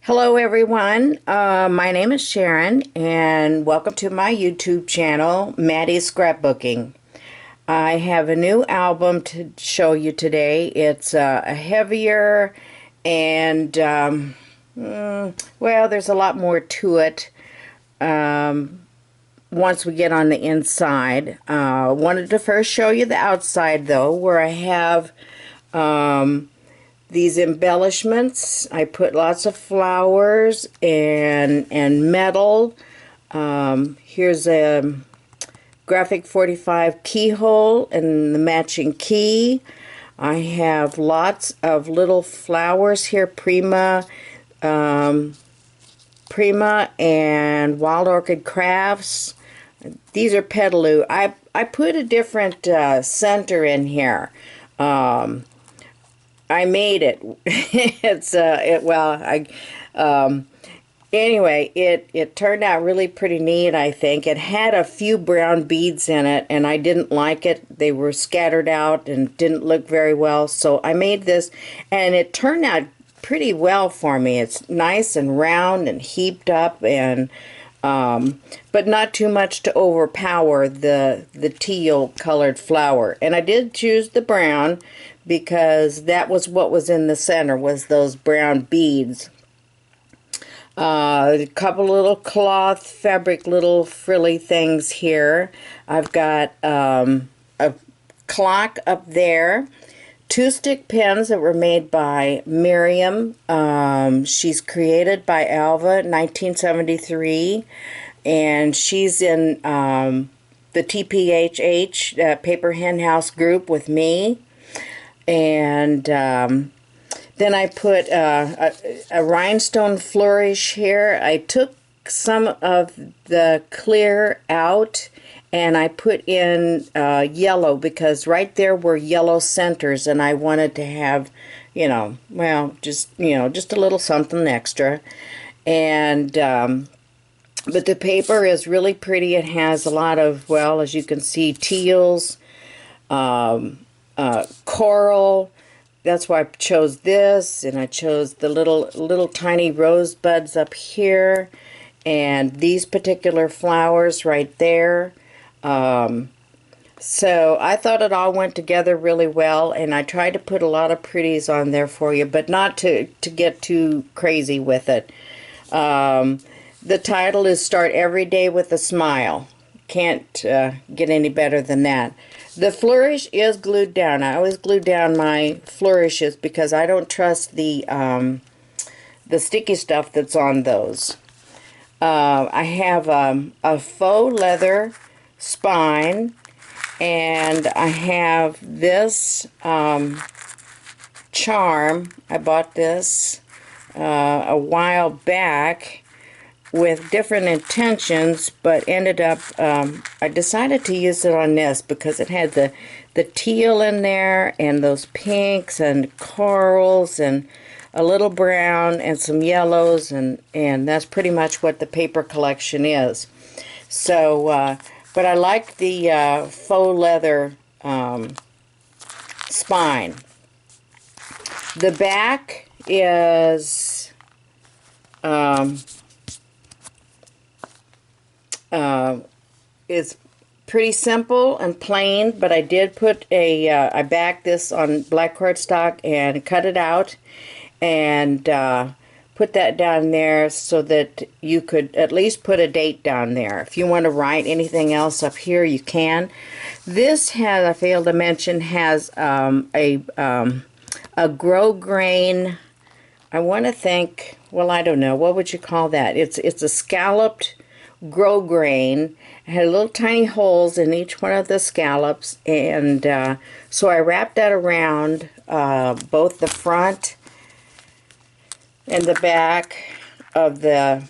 Hello everyone, my name is Sharon and welcome to my YouTube channel, Maddie's Scrapbooking. I have a new album to show you today. It's a heavier and, well, there's a lot more to it once we get on the inside. Wanted to first show you the outside though, where I have these embellishments. I put lots of flowers and metal. Here's a graphic 45 keyhole and the matching key. I have lots of little flowers here, Prima and Wild Orchid Crafts. These are Petaloo. I put a different center in here. I made it. Anyway, it turned out really pretty neat, I think. It had a few brown beads in it, and I didn't like it. They were scattered out and didn't look very well, so I made this, and it turned out pretty well for me. It's nice and round and heaped up, and but not too much to overpower the teal colored flower. And I did choose the brown because that was what was in the center, was those brown beads. A couple little cloth fabric little frilly things here. I've got a clock up there. 2 stick pins that were made by Miriam. She's created by Alva in 1973, and she's in the TPHH Paper Hen House group with me. And then I put a rhinestone flourish here. I took some of the clear out and I put in yellow, because right there were yellow centers and I wanted to have, just a little something extra. And but the paper is really pretty. It has a lot of, well, as you can see, teals, coral. That's why I chose this, and I chose the little tiny rosebuds up here, and these particular flowers right there. So I thought it all went together really well, and I tried to put a lot of pretties on there for you, but not to get too crazy with it. The title is Start Every Day with a Smile. Can't get any better than that. The flourish is glued down. I always glue down my flourishes because I don't trust the sticky stuff that's on those. I have a faux leather spine, and I have this charm. I bought this a while back with different intentions, but ended up, I decided to use it on this because it had the teal in there, and those pinks and corals and a little brown and some yellows, and that's pretty much what the paper collection is. So, but I like the faux leather spine. The back is pretty simple and plain, but I did put I backed this on black cardstock and cut it out and put that down there so that you could at least put a date down there. If you want to write anything else up here, you can. This has, I failed to mention, has a grow grain. I want to think, well, I don't know, what would you call that? It's a scalloped grow grain. It had little tiny holes in each one of the scallops, and so I wrapped that around both the front and the back of the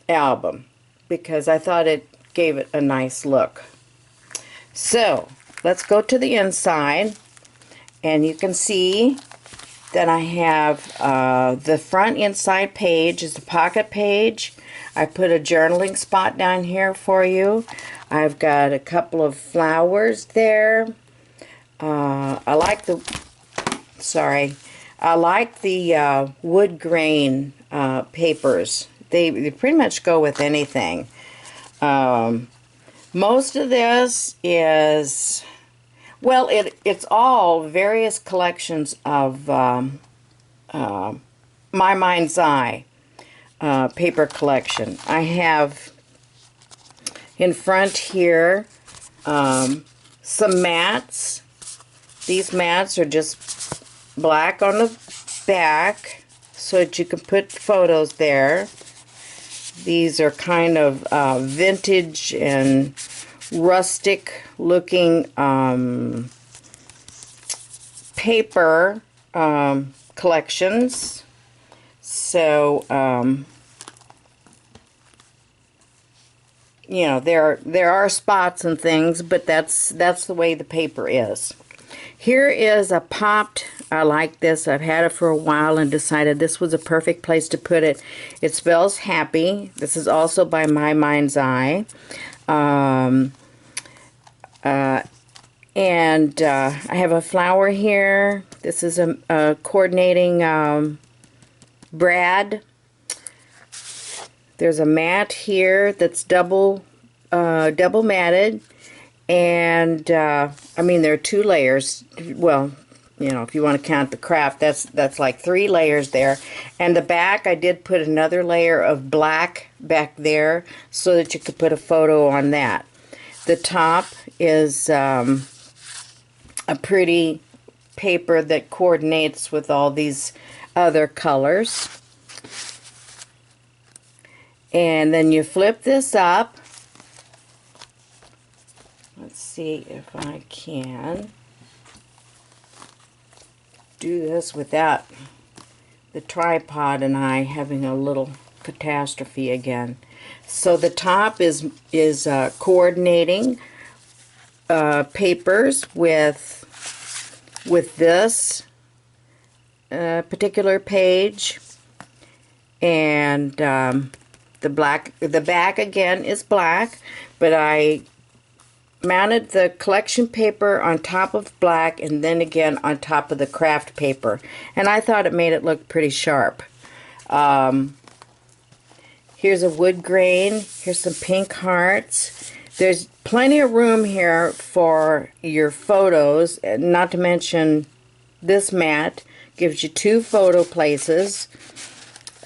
album because I thought it gave it a nice look. So let's go to the inside, and you can see that I have the front inside page is the pocket page. I put a journaling spot down here for you. I've got a couple of flowers there. I like the I like the wood grain papers. They pretty much go with anything. Most of this is, well, it's all various collections of My Mind's Eye paper collection. I have in front here some mats. These mats are just black on the back so that you can put photos there. These are kind of vintage and rustic looking paper collections. So you know, there are spots and things, but that's the way the paper is. Here is a popped, I like this, I've had it for a while and decided this was a perfect place to put it. It spells happy. This is also by My Mind's Eye. I have a flower here. This is a coordinating brad. There's a mat here that's double matted. And I mean, there are 2 layers. Well, you know, if you want to count the craft, that's like 3 layers there. And the back, I did put another layer of black back there so that you could put a photo on that. The top is a pretty paper that coordinates with all these other colors. And then you flip this up. Let's see if I can do this without the tripod and I having a little catastrophe again. So the top is coordinating papers with this particular page, and the back again is black, but I mounted the collection paper on top of black and then again on top of the craft paper, and I thought it made it look pretty sharp. Here's a wood grain. Here's some pink hearts. There's plenty of room here for your photos, not to mention this mat gives you 2 photo places,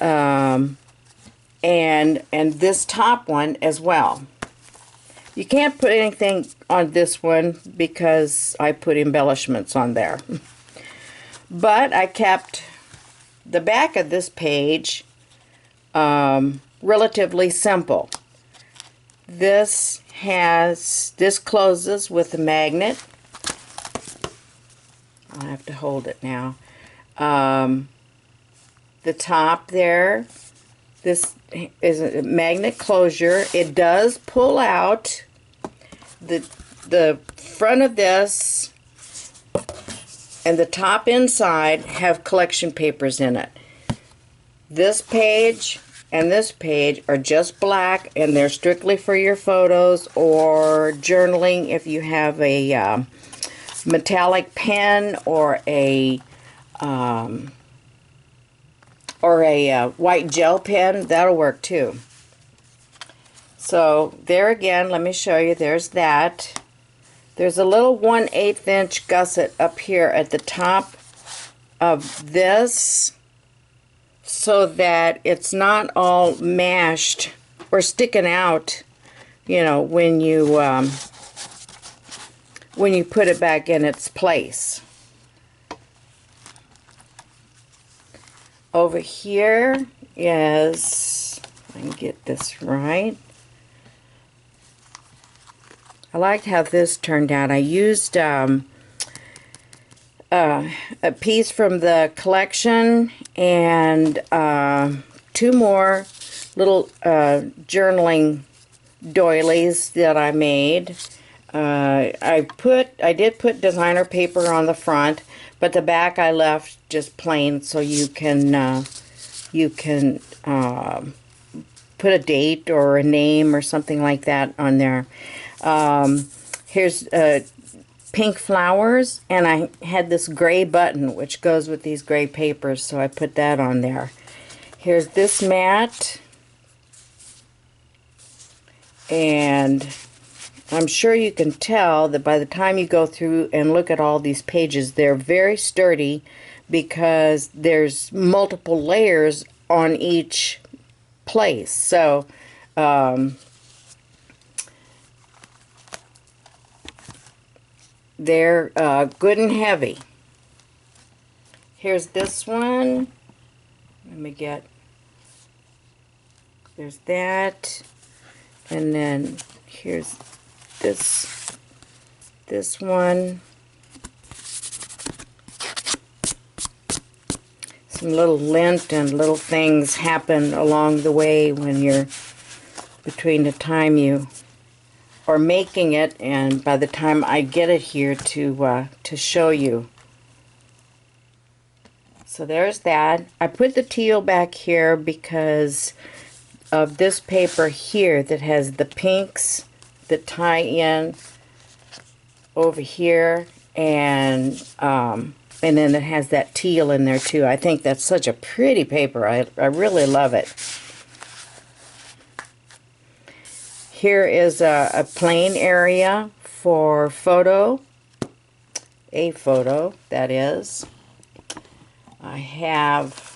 and this top one as well. You can't put anything on this one because I put embellishments on there. But I kept the back of this page relatively simple. This closes with a magnet. I'll have to hold it now. The top there, this is a magnet closure. It does pull out. The front of this and the top inside have collection papers in it. This page and this page are just black, and they're strictly for your photos or journaling. If you have a metallic pen or a white gel pen, that'll work too. So there again, let me show you. There's that. There's a little 1/8 inch gusset up here at the top of this, so that it's not all mashed or sticking out, you know, when you put it back in its place. Over here is, if I can get this right. I liked how this turned out. I used a piece from the collection and 2 more little journaling doilies that I made. I did put designer paper on the front, but the back I left just plain, so you can put a date or a name or something like that on there. Here's pink flowers, and I had this gray button which goes with these gray papers, so I put that on there. Here's this mat, and I'm sure you can tell that by the time you go through and look at all these pages, they're very sturdy because there's multiple layers on each place. So they're good and heavy. Here's this one. Let me get, there's that, and then here's this one. Some little lint and little things happen along the way when you're between the time you are making it and by the time I get it here to show you. So there's that. I put the teal back here because of this paper here that has the pinks that tie in over here, and then it has that teal in there too. I think that's such a pretty paper. I really love it. Here is a plain area for photo, a photo that is. I have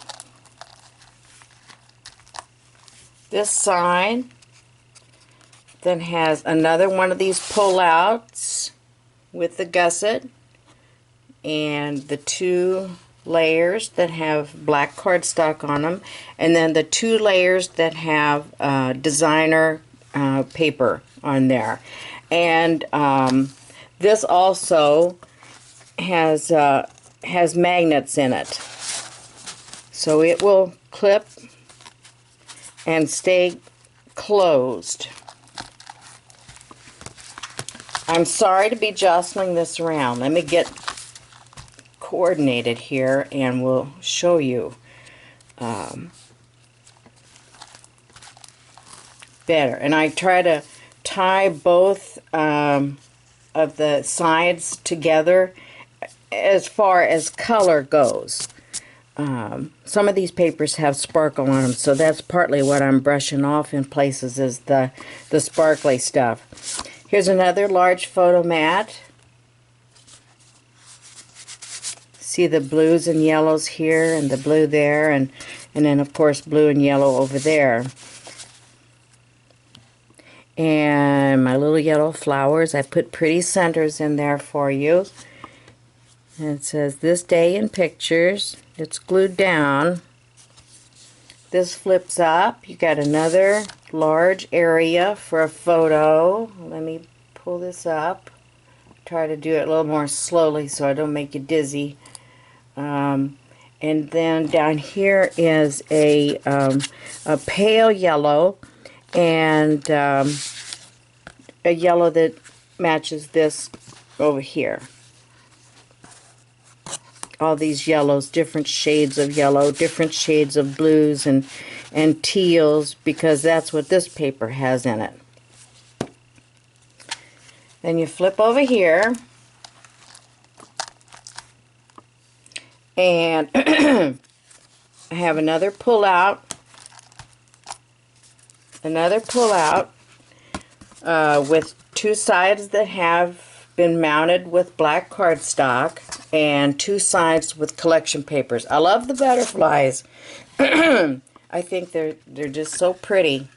this side that has another one of these pull-outs with the gusset and the two layers that have black cardstock on them, and then the two layers that have designer paper on there. And this also has magnets in it, so it will clip and stay closed. I'm sorry to be jostling this around. Let me get coordinated here and we'll show you better. And I try to tie both of the sides together as far as color goes. Some of these papers have sparkle on them, so that's partly what I'm brushing off in places, is the sparkly stuff. Here's another large photo mat. See the blues and yellows here and the blue there, and then of course blue and yellow over there. And my little yellow flowers, I put pretty centers in there for you. And it says this day in pictures. It's glued down. This flips up. You got another large area for a photo. Let me pull this up. Try to do it a little more slowly so I don't make you dizzy. And then down here is a pale yellow and a yellow that matches this over here. All these yellows, different shades of yellow, different shades of blues and teals, because that's what this paper has in it. Then you flip over here, and I have another pull out with two sides that have been mounted with black cardstock and two sides with collection papers. I love the butterflies. I think they're just so pretty.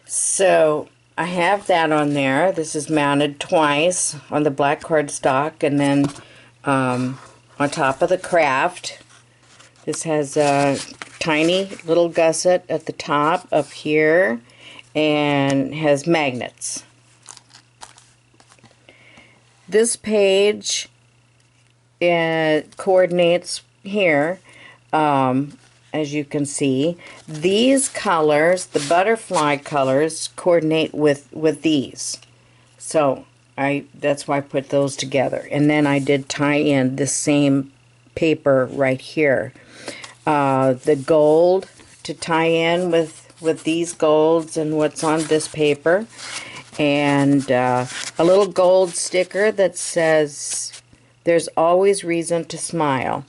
So I have that on there. This is mounted twice on the black cardstock, and then on top of the craft. This has a tiny little gusset at the top up here and has magnets. This page coordinates here, as you can see. These colors, the butterfly colors, coordinate with these. So that's why I put those together. And then I did tie in the same paper right here. The gold to tie in with these golds and what's on this paper. and a little gold sticker that says, "There's always reason to smile."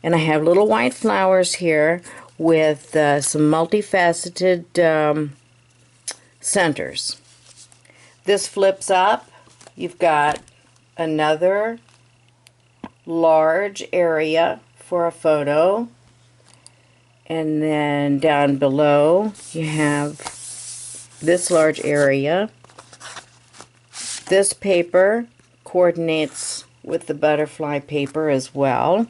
And I have little white flowers here with some multifaceted centers. This flips up. You've got another large area for a photo. And then down below you have this large area. This paper coordinates with the butterfly paper as well.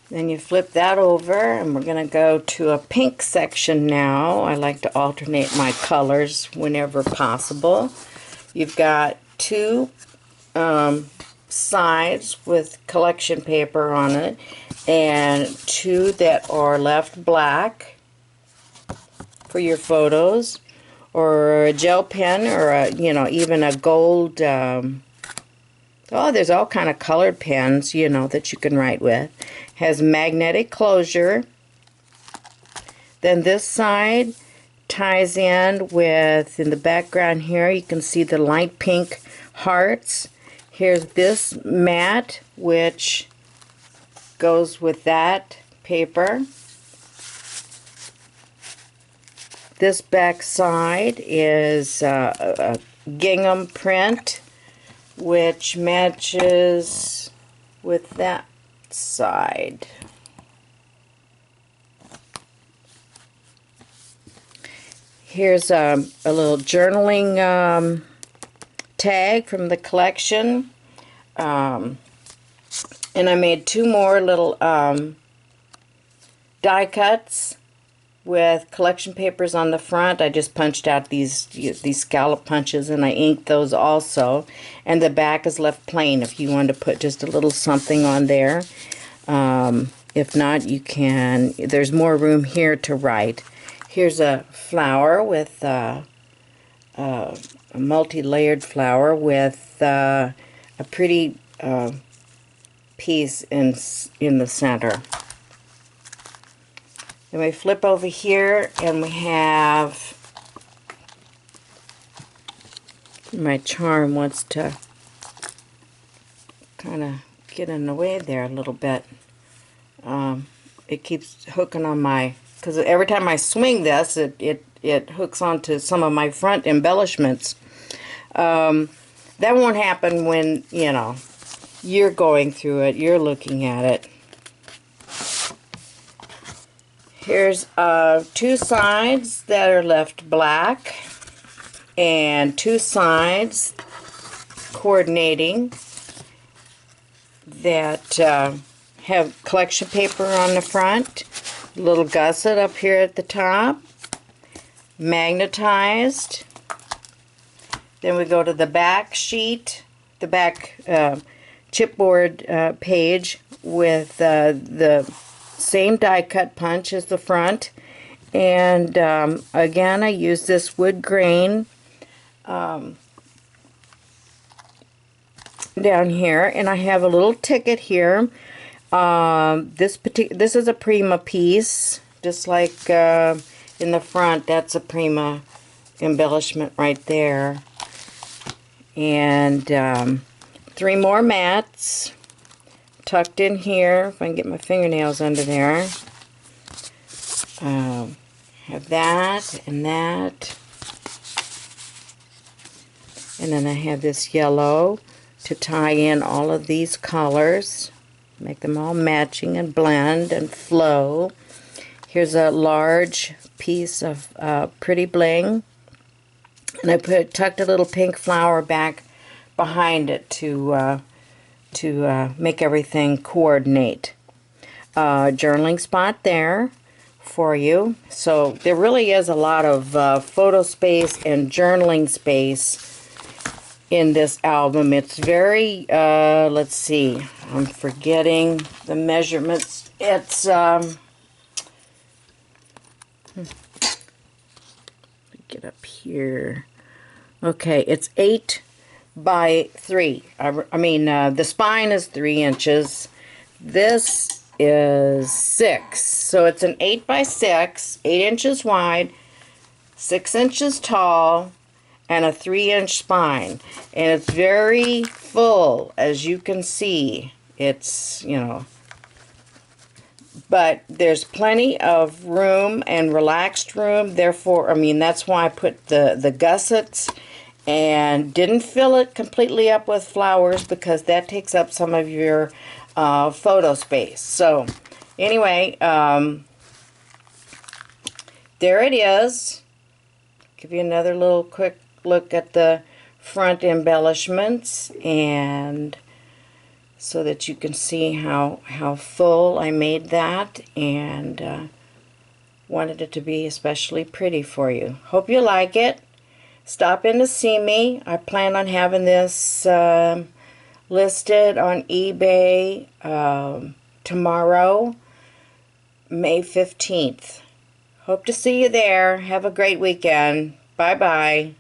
Then you flip that over, and we're going to go to a pink section now. I like to alternate my colors whenever possible. You've got two sides with collection paper on it, and two that are left black for your photos, or a gel pen, or a, even a gold. Oh, there's all kind of colored pens, that you can write with. Has magnetic closure. Then this side ties in with, in the background here, you can see the light pink hearts. Here's this mat, which goes with that paper. This back side is a gingham print, which matches with that side. Here's a little journaling tag from the collection. And I made two more little die cuts with collection papers on the front. I just punched out these scallop punches, and I inked those also. And the back is left plain if you want to put just a little something on there. If not, you can. There's more room here to write. Here's a flower with a multi-layered flower with a pretty piece in the center. Then we flip over here, and we have, my charm wants to kind of get in the way there a little bit. It keeps hooking on my, because every time I swing this, it hooks onto some of my front embellishments. That won't happen when, you're going through it, you're looking at it. Here's two sides that are left black, and two sides coordinating that have collection paper on the front, a little gusset up here at the top, magnetized. Then we go to the back sheet, the back chipboard page with the same die cut punch as the front, and again I use this wood grain down here, and I have a little ticket here. This is a Prima piece, just like in the front. That's a Prima embellishment right there, and three more mats tucked in here, if I can get my fingernails under there. Have that and that. And then I have this yellow to tie in all of these colors. Make them all matching and blend and flow. Here's a large piece of pretty bling. And I tucked a little pink flower back behind it to make everything coordinate. Journaling spot there for you. So there really is a lot of photo space and journaling space in this album. It's very, let's see, I'm forgetting the measurements. It's, get up here. Okay, it's 8 by 3. I mean, the spine is 3 inches. This is 6. So it's an 8 by 6, 8 inches wide, 6 inches tall, and a 3-inch spine. And it's very full, as you can see. It's, you know, but there's plenty of room and relaxed room. Therefore, I mean, that's why I put the gussets and didn't fill it completely up with flowers, because that takes up some of your photo space. So anyway, there it is. Give you another little quick look at the front embellishments, and so that you can see how full I made that, and wanted it to be especially pretty for you. Hope you like it. Stop in to see me. I plan on having this listed on eBay tomorrow, May 15th. Hope to see you there. Have a great weekend. Bye-bye.